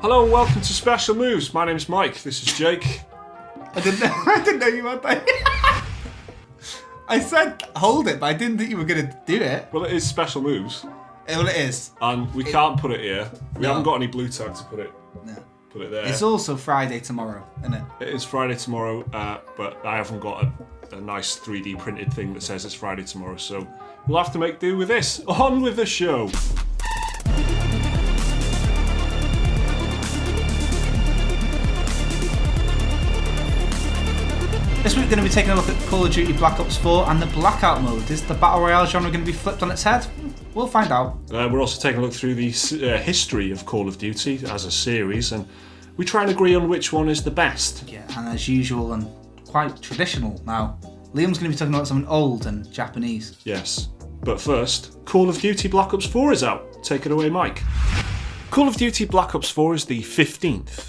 Hello and welcome to Special Moves. My name's Mike. This is Jake. I didn't know you had that. I said hold it, but I didn't think you were going to do it. Well, it is Special Moves. Well, it is. And we can't put it here. We haven't got any blue tag to put it there. It's also Friday tomorrow, isn't it? It is Friday tomorrow, but I haven't got a nice 3D printed thing that says it's Friday tomorrow, so we'll have to make do with this. On with the show. This week we're going to be taking a look at Call of Duty Black Ops 4 and the Blackout mode. Is the Battle Royale genre going to be flipped on its head? We'll find out. We're also taking a look through the history of Call of Duty as a series, and we try and agree on which one is the best. Yeah, and as usual and quite traditional now, Liam's going to be talking about something old and Japanese. Yes, but first, Call of Duty Black Ops 4 is out. Take it away, Mike. Call of Duty Black Ops 4 is the 15th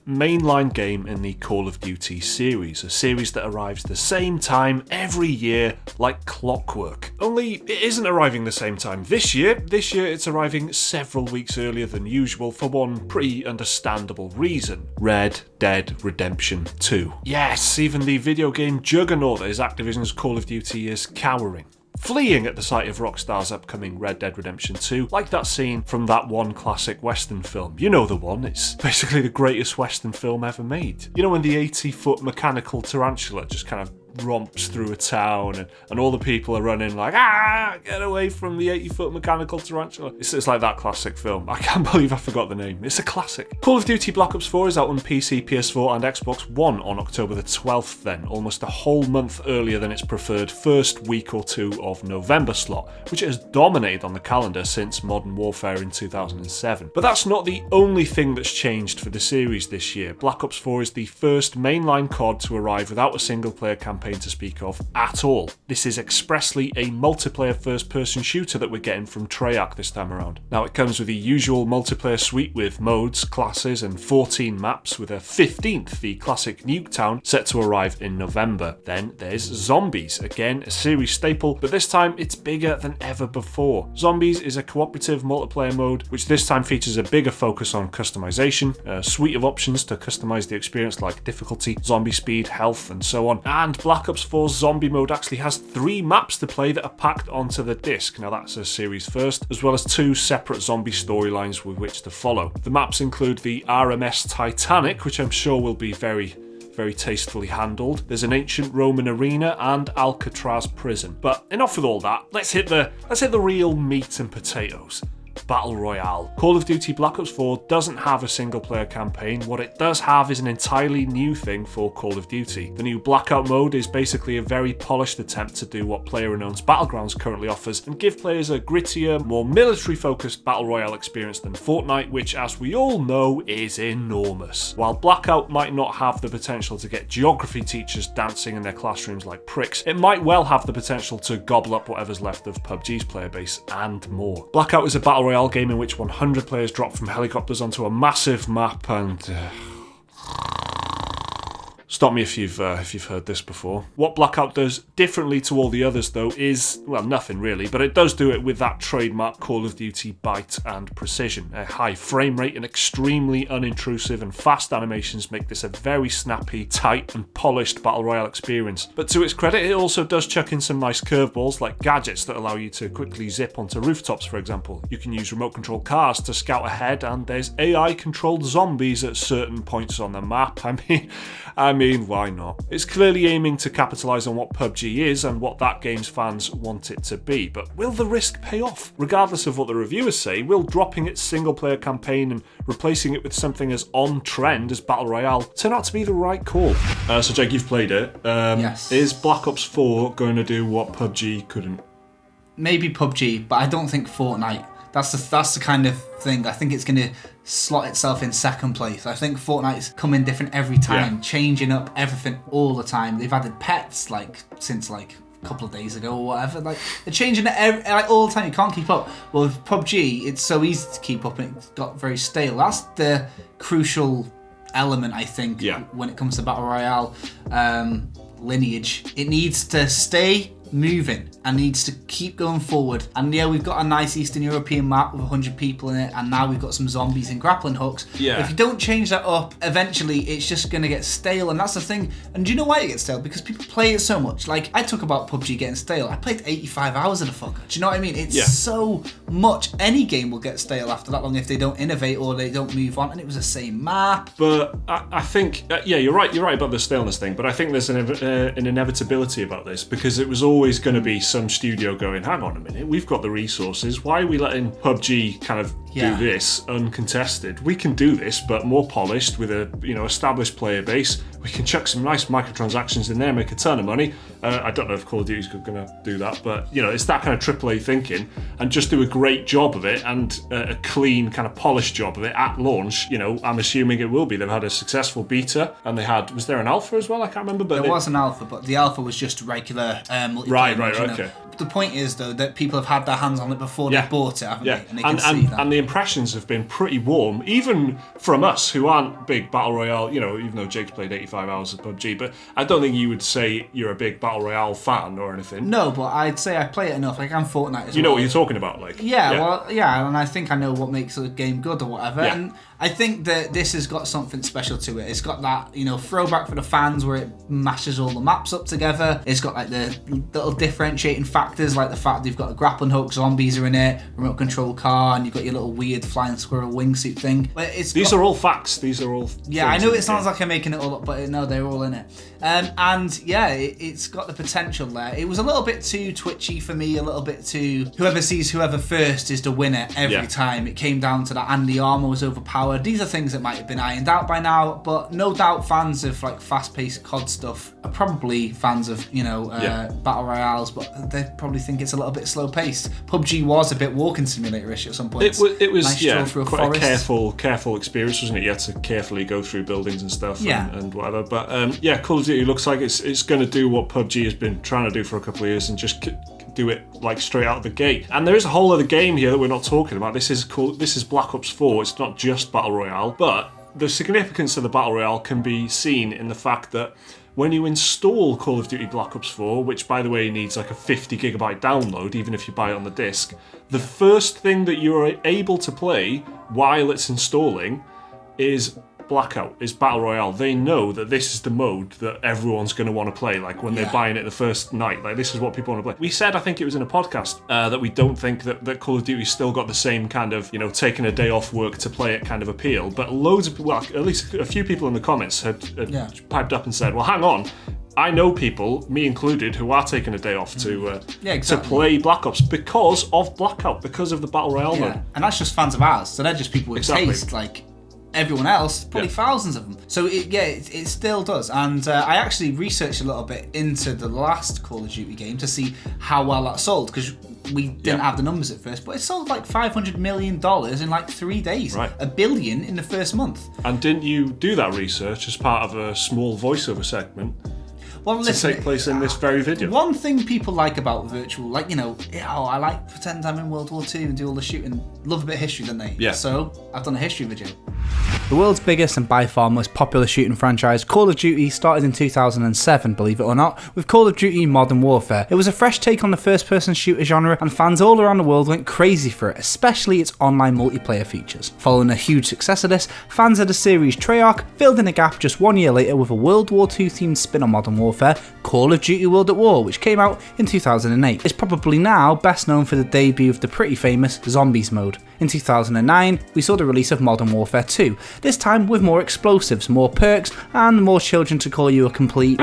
mainline game in the Call of Duty series, a series that arrives the same time every year like clockwork. Only it isn't arriving the same time this year. This year it's arriving several weeks earlier than usual for one pretty understandable reason. Red Dead Redemption 2. Yes, even the video game juggernaut that is Activision's Call of Duty is cowering, fleeing at the sight of Rockstar's upcoming Red Dead Redemption 2, like that scene from that one classic Western film. You know the one, it's basically the greatest Western film ever made. You know when the 80-foot mechanical tarantula just kind of romps through a town and all the people are running like, get away from the 80-foot mechanical tarantula. It's like that classic film. I can't believe I forgot the name. It's a classic. Call of Duty Black Ops 4 is out on PC, PS4 and Xbox One on October the 12th then, almost a whole month earlier than its preferred first week or two of November slot, which has dominated on the calendar since Modern Warfare in 2007. But that's not the only thing that's changed for the series this year. Black Ops 4 is the first mainline COD to arrive without a single-player campaign to speak of at all. This is expressly a multiplayer first-person shooter that we're getting from Treyarch this time around. Now it comes with the usual multiplayer suite with modes, classes and 14 maps, with a 15th, the classic Nuketown, set to arrive in November. Then there's Zombies, again a series staple, but this time it's bigger than ever before. Zombies is a cooperative multiplayer mode, which this time features a bigger focus on customization, a suite of options to customize the experience like difficulty, zombie speed, health and so on. And Black Ops 4's zombie mode actually has 3 maps to play that are packed onto the disc. Now that's a series first, as well as 2 separate zombie storylines with which to follow. The maps include the RMS Titanic, which I'm sure will be very tastefully handled. There's an ancient Roman arena and Alcatraz prison. But enough with all that. Let's hit the real meat and potatoes. Battle Royale. Call of Duty Black Ops 4 doesn't have a single-player campaign. What it does have is an entirely new thing for Call of Duty. The new Blackout mode is basically a very polished attempt to do what PlayerUnknown's Battlegrounds currently offers and give players a grittier, more military-focused Battle Royale experience than Fortnite, which, as we all know, is enormous. While Blackout might not have the potential to get geography teachers dancing in their classrooms like pricks, it might well have the potential to gobble up whatever's left of PUBG's player base and more. Blackout is a Battle Royale game in which 100 players drop from helicopters onto a massive map and... Stop me if you've heard this before. What Blackout does differently to all the others though is, well, nothing really, but it does do it with that trademark Call of Duty bite and precision. A high frame rate and extremely unintrusive and fast animations make this a very snappy, tight and polished Battle Royale experience. But to its credit, it also does chuck in some nice curveballs like gadgets that allow you to quickly zip onto rooftops, for example. You can use remote control cars to scout ahead, and there's AI controlled zombies at certain points on the map. I mean, why not? It's clearly aiming to capitalise on what PUBG is and what that game's fans want it to be, but will the risk pay off? Regardless of what the reviewers say, will dropping its single-player campaign and replacing it with something as on-trend as Battle Royale turn out to be the right call? So Jake, you've played it. Yes. Is Black Ops 4 going to do what PUBG couldn't? Maybe PUBG, but I don't think Fortnite. That's the kind of thing. I think it's going to slot itself in second place. I think Fortnite's coming different every time, changing up everything all the time. They've added pets since a couple of days ago or whatever. They're changing it all the time. You can't keep up. Well, with PUBG, it's so easy to keep up and it's got very stale. That's the crucial element, I think, when it comes to Battle Royale lineage. It needs to stay moving and needs to keep going forward. And yeah, we've got a nice Eastern European map with 100 people in it, and now we've got some zombies and grappling hooks. Yeah. If you don't change that up, eventually it's just going to get stale, and that's the thing. And do you know why it gets stale? Because people play it so much. Like, I talk about PUBG getting stale. I played 85 hours of the fucker. Do you know what I mean? It's so much. Any game will get stale after that long if they don't innovate or they don't move on, and it was the same map. But I think, you're right about the staleness thing, but I think there's an inevitability about this, because it was always going to be some studio going, hang on a minute, we've got the resources, why are we letting PUBG kind of do this uncontested? We can do this, but more polished, with a established player base. We can chuck some nice microtransactions in there, make a ton of money. I don't know if Call of Duty's going to do that, but it's that kind of AAA thinking, and just do a great job of it, and a clean kind of polished job of it at launch. I'm assuming it will be. They've had a successful beta, and was there an alpha as well? I can't remember. But there was an alpha, but the alpha was just regular multiplayer. Right, okay. The point is, though, that people have had their hands on it before they bought it, haven't they? And they can see that. And the impressions have been pretty warm, even from us who aren't big Battle Royale, even though Jake's played 85 hours of PUBG, but I don't think you would say you're a big Battle Royale fan or anything. No, but I'd say I play it enough. Like, I'm Fortnite as well. You know what you're talking about, like. Yeah, and I think I know what makes a game good or whatever. Yeah. And I think that this has got something special to it. It's got that, throwback for the fans where it mashes all the maps up together. It's got like the little differentiating factors, like the fact they've got a grappling hook, zombies are in it, remote control car, and you've got your little weird flying squirrel wingsuit thing. But these are all facts. These are all. Yeah, I know it sounds like I'm making it all up, but no, they're all in it. It's got the potential there. It was a little bit too twitchy for me, a little bit too whoever sees whoever first is the winner every time. It came down to that, and the armor was overpowered. These are things that might have been ironed out by now, but no doubt fans of like fast-paced COD stuff are probably fans of battle royales, but they probably think it's a little bit slow-paced. PUBG was a bit walking simulator-ish at some point. It was nice quite a careful experience, wasn't it? You had to carefully go through buildings and stuff and whatever. But Call of Duty looks like it's going to do what PUBG has been trying to do for a couple of years, and just do it like straight out of the gate. And there is a whole other game here that we're not talking about. This is Black Ops 4. It's not just Battle Royale, but the significance of the Battle Royale can be seen in the fact that when you install Call of Duty Black Ops 4, which by the way needs like a 50 gigabyte download even if you buy it on the disc, the first thing that you're able to play while it's installing is Blackout, is Battle Royale. They know that this is the mode that everyone's going to want to play, like when they're buying it the first night. Like, this is what people want to play. We said, I think it was in a podcast, that we don't think that Call of Duty's still got the same kind of, taking a day off work to play it kind of appeal. But loads of people, at least a few people in the comments had piped up and said, well, hang on, I know people, me included, who are taking a day off to play Black Ops because of Blackout, because of the Battle Royale mode. And that's just fans of ours, so they're just people with taste, like everyone else, probably thousands of them. So it still does. And I actually researched a little bit into the last Call of Duty game to see how well that sold, because we didn't have the numbers at first, but it sold like $500 million in like 3 days. Right. $1 billion in the first month. And didn't you do that research as part of a small voiceover segment? To take place in this very video. One thing people like about virtual, I like pretend I'm in World War II and do all the shooting. Love a bit of history, don't they? Yeah. So I've done a history video. The world's biggest and by far most popular shooting franchise, Call of Duty, started in 2007, believe it or not, with Call of Duty Modern Warfare. It was a fresh take on the first-person shooter genre, and fans all around the world went crazy for it, especially its online multiplayer features. Following a huge success of this, fans of the series Treyarch filled in a gap just 1 year later with a World War II themed spin on Modern Warfare, Call of Duty World at War, which came out in 2008. It's probably now best known for the debut of the pretty famous Zombies mode. In 2009, we saw the release of Modern Warfare 2, this time with more explosives, more perks, and more children to call you a complete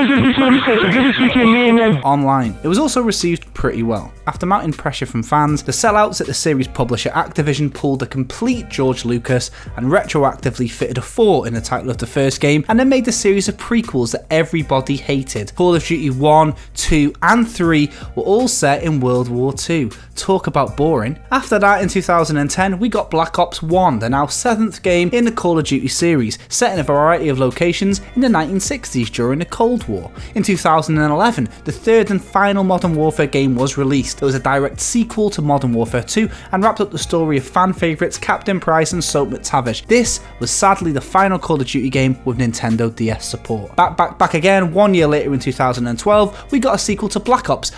online. It was also received pretty well. After mounting pressure from fans, the sellouts at the series publisher Activision pulled a complete George Lucas and retroactively fitted a 4 in the title of the first game, and then made a series of prequels that everybody hated. Call of Duty 1, 2, and 3 were all set in World War II. Talk about boring. After that, in 2010, we got Black Ops 1, the now 7th game in the Call of Duty series, set in a variety of locations in the 1960s during the Cold War. In 2011, the third and final Modern Warfare game was released. It was a direct sequel to Modern Warfare 2 and wrapped up the story of fan favourites Captain Price and Soap McTavish. This was sadly the final Call of Duty game with Nintendo DS support. Back again, 1 year later in 2012, we got a sequel to Black Ops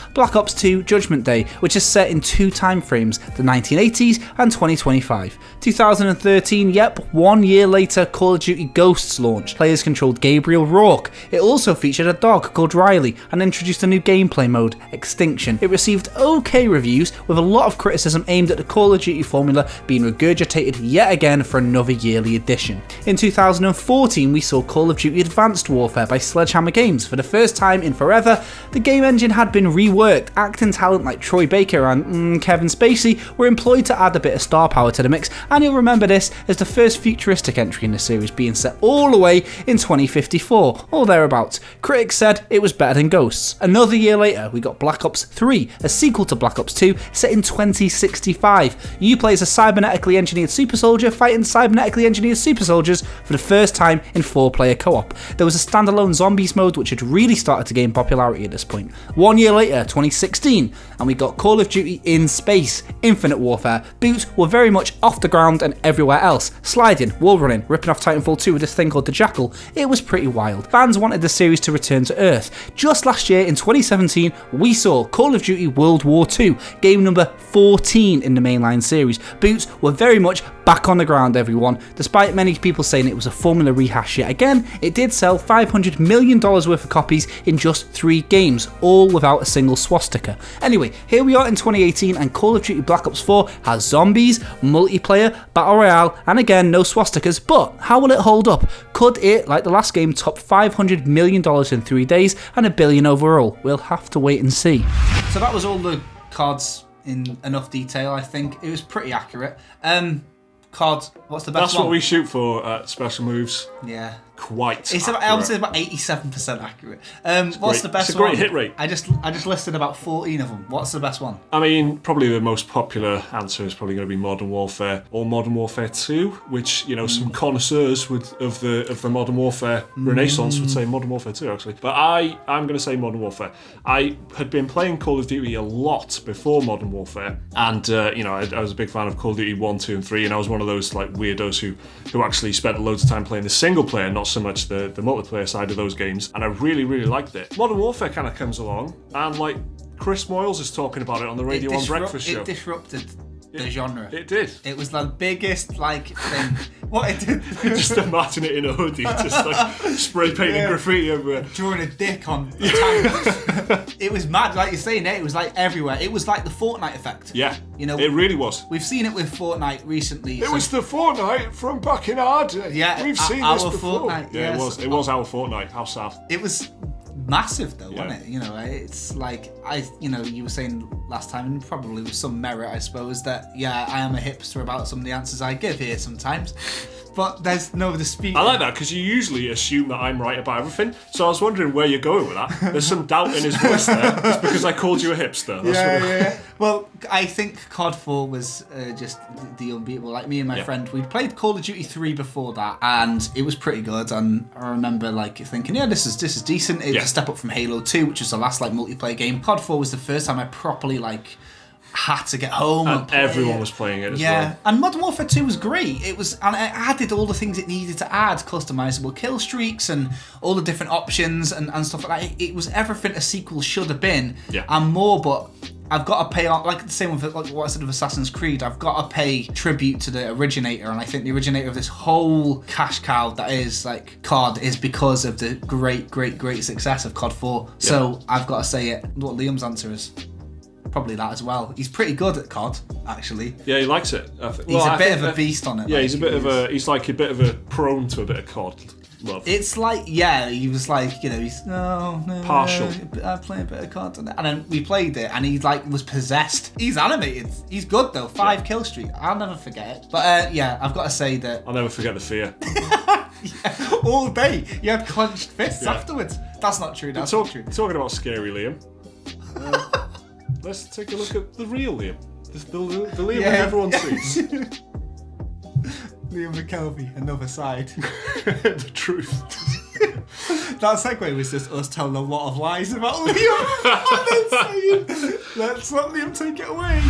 2 Judgment Day, which is set in two time frames, the 1980s and 2025. 2013, yep, 1 year later, Call of Duty Ghosts launched. Players controlled Gabriel Rourke. It also featured a dog called Riley and introduced a new gameplay mode, Extinction. It received okay reviews, with a lot of criticism aimed at the Call of Duty formula being regurgitated yet again for another yearly edition. In 2014, we saw Call of Duty Advanced Warfare by Sledgehammer Games. For the first time in forever, the game engine had been reworked. Acting talent like Troy Baker and Kevin Spacey were employed to add a bit of star power to the mix, and you'll remember this as the first futuristic entry in the series, being set all the way in 2054, or thereabouts. Critics said it was better than Ghosts. Another year later, we got Black Ops 3, a sequel to Black Ops 2, set in 2065. You play as a cybernetically engineered super soldier fighting cybernetically engineered super soldiers for the first time in 4-player co-op. There was a standalone zombies mode which had really started to gain popularity at this point. 1 year later, 2016, and we got Call of Duty in Space, Infinite Warfare. Boots were very much off the ground and everywhere else. Sliding, wall running, ripping off Titanfall 2 with this thing called the Jackal. It was pretty wild. Fans wanted the series to return to Earth. Just last year, in 2017, we saw Call of Duty World War II, game number 14 in the mainline series. Boots were very much back on the ground, everyone. Despite many people saying it was a formula rehash yet again, it did sell $500 million worth of copies in just 3 games, all without a single swastika. Anyway, here we are in 2018 and Call of Duty Black Ops 4 has zombies, multiplayer, Battle Royale, and again, no swastikas, but how will it hold up? Could it, like the last game, top $500 million in 3 days and $1 billion overall? We'll have to wait and see. So that was all the cards in enough detail, I think. It was pretty accurate. COD, what's the best one? That's what we shoot for at Special Moves. Yeah. Quite it's accurate. I would say about 87% accurate. What's the best one? It's a great hit rate. I just listed about 14 of them. What's the best one? I mean, probably the most popular answer is probably going to be Modern Warfare or Modern Warfare 2, which, you know, some connoisseurs of the Modern Warfare Renaissance would say Modern Warfare 2, actually. But I'm going to say Modern Warfare. I had been playing Call of Duty a lot before Modern Warfare, and you know, I was a big fan of Call of Duty 1, 2, and 3, and I was one of those like weirdos who actually spent loads of time playing the single player, not so much the multiplayer side of those games, and I really, really liked it. Modern Warfare kind of comes along, and like Chris Moyles is talking about it on the Radio 1 Breakfast Show. It disrupted the genre. It did. It was the biggest like thing. What it did. Just imagine it in a hoodie, just like spray painting graffiti everywhere. Drawing a dick on a tank. It was mad, like you're saying it was like everywhere. It was like the Fortnite effect. Yeah, you know, it really was. We've seen it with Fortnite recently. It was the Fortnite from back in our day. Yeah, we've seen this before. Fortnite, yeah, it was our Fortnite. How sad. It was massive though, wasn't it? You know, it's like you were saying last time, and probably with some merit, I suppose, that I am a hipster about some of the answers I give here sometimes. But there's no dispute. I like that because you usually assume that I'm right about everything. So I was wondering where you're going with that. There's some doubt in his voice there. It's because I called you a hipster. Yeah. Well, I think COD 4 was just the unbeatable. Like me and my friend, we'd played Call of Duty 3 before that, and it was pretty good. And I remember like thinking, this is decent. It was a step up from Halo 2, which was the last like multiplayer game. COD 4 was the first time I properly like had to get home and play everyone it. was playing it as well. And Modern Warfare 2 was great. It was, and it added all the things it needed to add, customizable kill streaks and all the different options and stuff like that. It was everything a sequel should have been, and more. But I've got to pay on, like the same with like what I said of Assassin's Creed. I've got to pay tribute to the originator, and I think the originator of this whole cash cow that is like COD is because of the great success of COD 4. Yeah. So I've got to say it. What Liam's answer is. Probably that as well. He's pretty good at COD, actually. Yeah, he likes it. He's a bit of a beast on it. Yeah, he's like a bit of a prone to a bit of COD love. It's like, he was like, he's partial. I play a bit of COD, and then we played it, and he like was possessed. He's animated. He's good though. 5 kill streak. I'll never forget it. But I've got to say that I'll never forget the fear. All day, you had clenched fists afterwards. That's not true. That's not true. Talking about scary Liam. Let's take a look at the real Liam. The Liam that everyone sees. Liam McKelvey, another side. The truth. That segue was just us telling a lot of lies about Liam and then saying, let's let Liam take it away.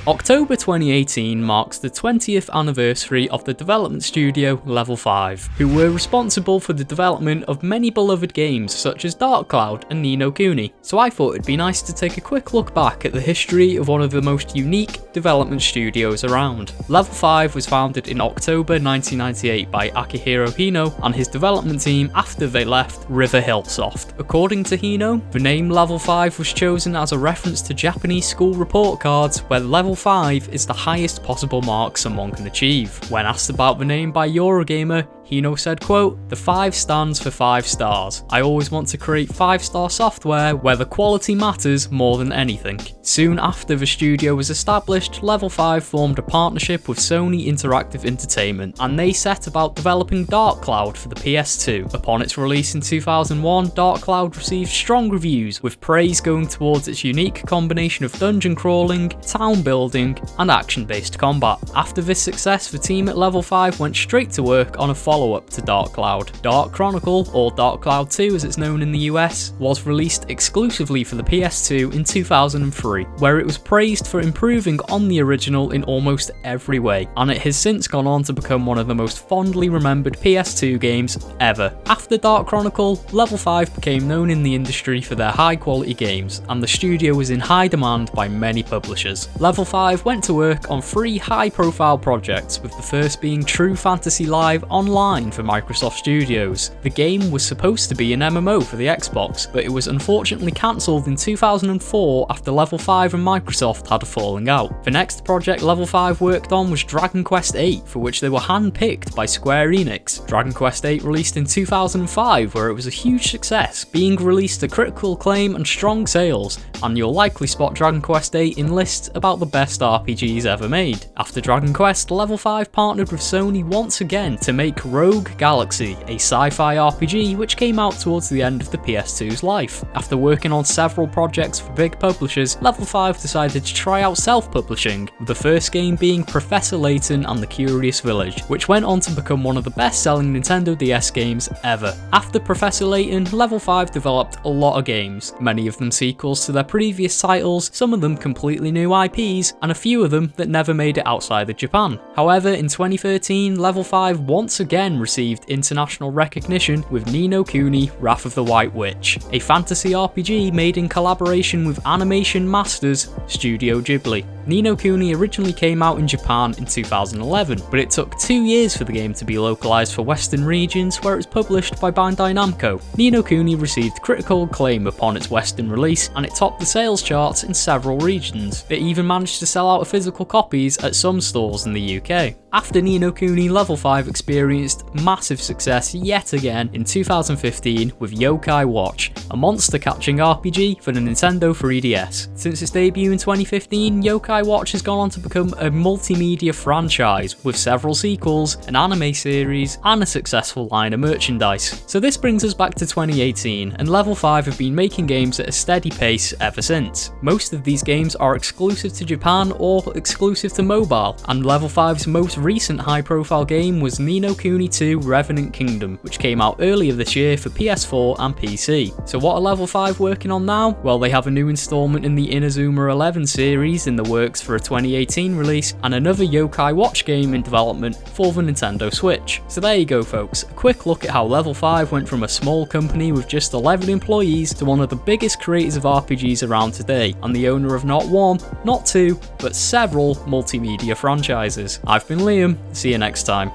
October 2018 marks the 20th anniversary of the development studio Level 5, who were responsible for the development of many beloved games such as Dark Cloud and Ni no Kuni, so I thought it'd be nice to take a quick look back at the history of one of the most unique development studios around. Level 5 was founded in October 1998 by Akihiro Hino and his development team after they left River Hill Soft. According to Hino, the name Level 5 was chosen as a reference to Japanese school report cards where Level 5 is the highest possible mark someone can achieve. When asked about the name by Eurogamer, Hino said, quote, "The 5 stands for 5 stars. I always want to create 5-star software where the quality matters more than anything." Soon after the studio was established, Level 5 formed a partnership with Sony Interactive Entertainment, and they set about developing Dark Cloud for the PS2. Upon its release in 2001, Dark Cloud received strong reviews, with praise going towards its unique combination of dungeon crawling, town building, and action-based combat. After this success, the team at Level 5 went straight to work on a follow-up to Dark Cloud. Dark Chronicle, or Dark Cloud 2 as it's known in the US, was released exclusively for the PS2 in 2003, where it was praised for improving on the original in almost every way, and it has since gone on to become one of the most fondly remembered PS2 games ever. After Dark Chronicle, Level 5 became known in the industry for their high-quality games, and the studio was in high demand by many publishers. Level 5 went to work on 3 high-profile projects, with the first being True Fantasy Live Online for Microsoft Studios. The game was supposed to be an MMO for the Xbox, but it was unfortunately cancelled in 2004 after Level 5 and Microsoft had a falling out. The next project Level 5 worked on was Dragon Quest VIII, for which they were hand-picked by Square Enix. Dragon Quest VIII released in 2005, where it was a huge success, being released to critical acclaim and strong sales, and you'll likely spot Dragon Quest VIII in lists about the best RPGs ever made. After Dragon Quest, Level 5 partnered with Sony once again to make Rogue Galaxy, a sci-fi RPG which came out towards the end of the PS2's life. After working on several projects for big publishers, Level 5 decided to try out self-publishing, with the first game being Professor Layton and the Curious Village, which went on to become one of the best-selling Nintendo DS games ever. After Professor Layton, Level 5 developed a lot of games, many of them sequels to their previous titles, some of them completely new IPs, and a few of them that never made it outside of Japan. However, in 2013, Level 5 once again received international recognition with Ni no Kuni: Wrath of the White Witch, a fantasy RPG made in collaboration with animation masters Studio Ghibli. Ni no Kuni originally came out in Japan in 2011, but it took 2 years for the game to be localized for Western regions, where it was published by Bandai Namco. Ni no Kuni received critical acclaim upon its Western release, and it topped the sales charts in several regions. It even managed to sell out of physical copies at some stores in the UK. After Ni no Kuni, Level 5 experienced massive success yet again in 2015 with Yokai Watch, a monster-catching RPG for the Nintendo 3DS. Since its debut in 2015, Yokai Watch has gone on to become a multimedia franchise with several sequels, an anime series, and a successful line of merchandise. So this brings us back to 2018, and Level 5 have been making games at a steady pace ever since. Most of these games are exclusive to Japan or exclusive to mobile, and Level 5's most recent high-profile game was Ni no Kuni 2 Revenant Kingdom, which came out earlier this year for PS4 and PC. So what are Level 5 working on now? Well, they have a new installment in the Inazuma 11 series in the works for a 2018 release, and another Yokai Watch game in development for the Nintendo Switch. So there you go folks, a quick look at how Level 5 went from a small company with just 11 employees to one of the biggest creators of RPGs around today, and the owner of not one, not two, but several multimedia franchises. I've been Liam, see you next time.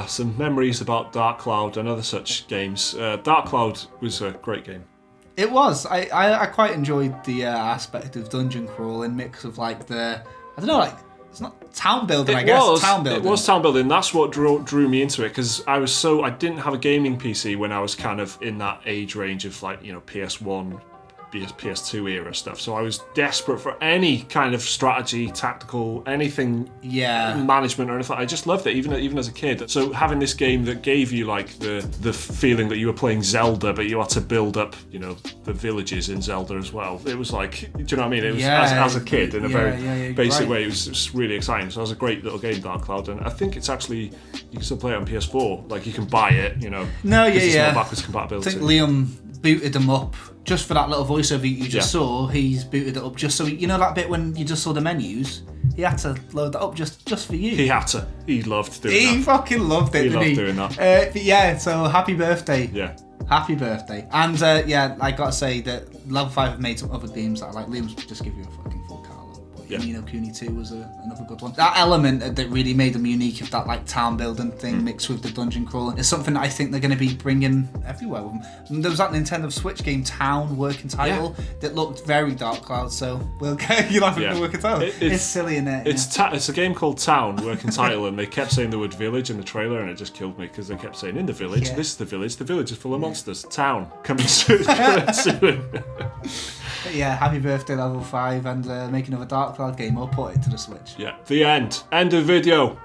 Some memories about Dark Cloud and other such games. Dark Cloud was a great game. It was. I quite enjoyed the aspect of dungeon crawling, mix of like the, I don't know, like, it's not town building, I guess. Town building. It was town building. That's what drew me into it, because I didn't have a gaming PC when I was kind of in that age range of, like, you know, PS1 PS2 era stuff. So I was desperate for any kind of strategy, tactical, anything, management or anything. I just loved it, even as a kid. So having this game that gave you like the feeling that you were playing Zelda, but you had to build up, the villages in Zelda as well. It was like, do you know what I mean? It was as a kid in a very basic way. It was just really exciting. So it was a great little game, Dark Cloud, and I think it's actually you can still play it on PS4. Like you can buy it, It's not backwards compatibility. I think Liam booted them up just for that little voiceover you just saw. He's booted it up just so that bit when you just saw the menus. He had to load that up just for you. He had to. He loved doing that. He fucking loved it. He loved doing that. But yeah, so happy birthday. Yeah. Happy birthday. And I gotta say that Level 5 have made some other games that I like. Liam's just give you a fucking full catalog. But Ni no Kuni 2 was another good one. That element that really made them unique of that like town building thing mixed with the dungeon crawling is something that I think they're going to be bringing everywhere with them. And there was that Nintendo Switch game Town working title that looked very Dark Cloud, so you'll have the working title. It's silly in it. It's a game called Town working title, and they kept saying the word village in the trailer, and it just killed me because they kept saying in the village, this is the village is full of monsters. Town coming soon. But yeah, happy birthday Level 5, and make another Dark Cloud game or port it to the Switch. Yeah, the end of video.